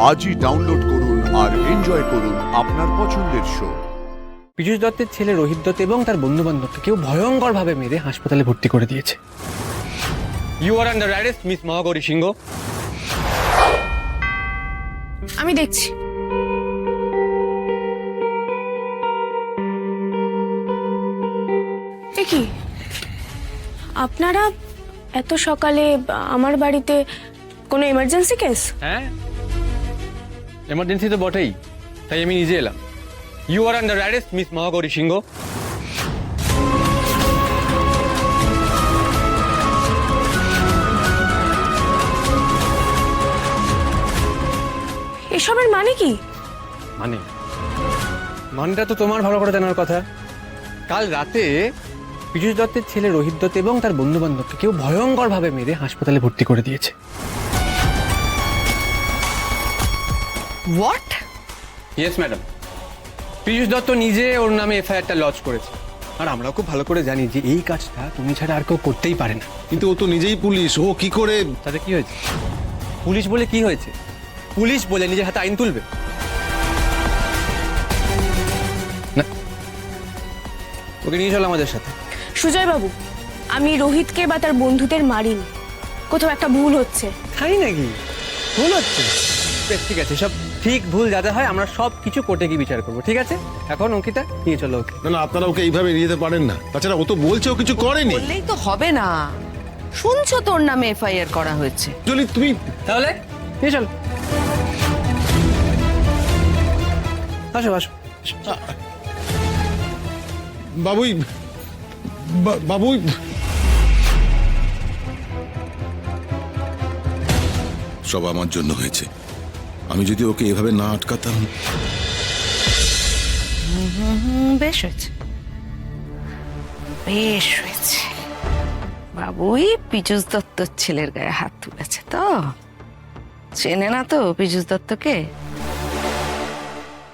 আজই ডাউনলোড করুন আর এনজয় করুন আপনার পছন্দের শো। পীযূষ দত্তের ছেলে রোহিত দত্ত এবং তার বন্ধু বান্ধবকে কেউ ভয়ঙ্কর ভাবে মেরে হাসপাতালে ভর্তি করে দিয়েছে। You are under arrest miss Mahagauri Singha. আমি দেখছি। কি আপনারা এত সকালে আমার বাড়িতে কোনো এমার্জেন্সি কেস? হ্যাঁ, এমার্জেন্সি তো বটেই, তাই আমি নিজে এলাম। You are under arrest miss Mahagauri Singha. এসবের মানে কি? মানেটা তো তোমার ভালো করে জানার কথা। কাল রাতে পীযূষ দত্তের ছেলে রোহিত দত্ত এবং তার বন্ধু বান্ধবকে কেউ ভয়ঙ্কর ভাবে মেরে হাসপাতালে ভর্তি করে দিয়েছে। What? Yes madam, Piyush Dutta নিজে ওর নামে এফআইআরটা লঞ্চ করেছে। আর আমরাও খুব ভালো করে জানি যে এই কাজটা তুমি ছাড়া আর কেউ করতেই পারে না। কিন্তু ও তো নিজেই পুলিশ, ও কি করে? তাতে কি হয়েছে? পুলিশ বলে কি হয়েছে? পুলিশ বলে নিজের হাতে আইন তুলবে না? ওকে নিয়ে চলো আমাদের সাথে। সুজয় বাবু, আমি রোহিতকে বা তার বন্ধুদের মারিনি। কোথাও একটা ভুল হচ্ছে। তাই নাকি? ভুল হচ্ছে? বেশ, ঠিক আছে, সব ঠিক ভুল যাতে হয় আমরা সব কিছু কোর্টে গিয়ে বিচার করবো। ঠিক আছে, এখন অঙ্কিতা নিয়ে চলো ওকে। না না, আপনারা ওকে এইভাবে নিয়ে যেতে পারেন না। তাছাড়া ও তো বলছে ও কিছু করেনি। বললেই তো হবে না। শুনছো তোর নামে এফআইআর করা হয়েছে। জলি তুমি তাহলে নিয়ে চলো। আসো আসো। বাবুই বাবুই সব আমার জন্য হয়েছে। আমি যদি ওকে এভাবে না আটকাতাম। বেশ হয়েছে, বেশ হয়েছে। বাবুই পীযূষ দত্তর ছেলের গায়ে হাত তুলেছে তো? চেনে না তো পীযূষ দত্তকে?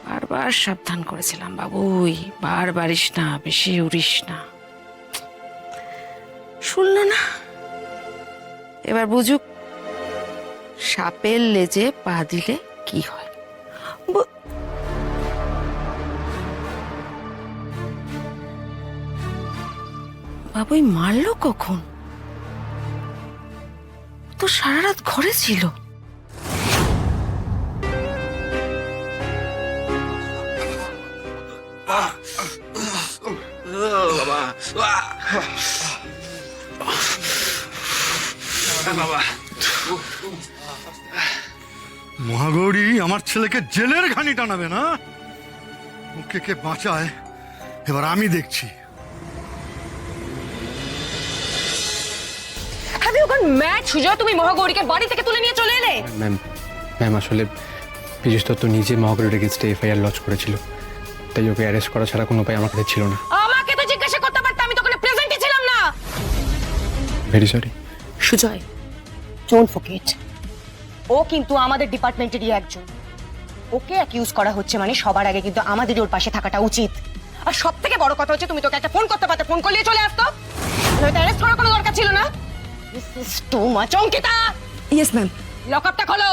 বারবার সাবধান করেছিলাম, বাবুই বার বাড়িস না, বেশি উড়িস না। শুনলো না। এবার বুঝুক সাপের লেজে পা দিলে কি হয়। বাবুই মারলো কখন? তো সারা রাত ঘরে ছিল। মহাগৌরী আমার ছেলেকে জেলের ঘানি টানাবে না? ওকে কে বাঁচায় এবার আমি দেখছি। তুমি মহাগৌরীকে বাড়ি থেকে তুলে নিয়ে চলে এলে? ম্যাম আসলে পীযূষ দত্ত নিজে মহাগৌরীর এগেইনস্টে এফআইআর লঞ্চ করেছিল, তাই ওকে অ্যারেস্ট করা ছাড়া কোনো উপায় আমার কাছে ছিল না। আমাকে তো জিজ্ঞাসা করতে পারতে, আমি তো কোনো প্রেজেন্টই ছিলাম না। Very sorry. Sujoy, don't forget, ও কিন্তু আমাদের ডিপার্টমেন্টেরই একজন। ওকে অ্যাকিউজ করা হচ্ছে মানে সবার আগে কিন্তু আমাদেরই ওর পাশে থাকাটা উচিত। আর সব থেকে বড় কথা হচ্ছে তুমি তোকে একটা ফোন করতে পারতে, ফোন করলে চলে আসতো। নয়তো অ্যারেস্ট করার কোনো দরকার ছিল না। This is too much. Ankita! Yes ma'am. লকআপটা খোলো।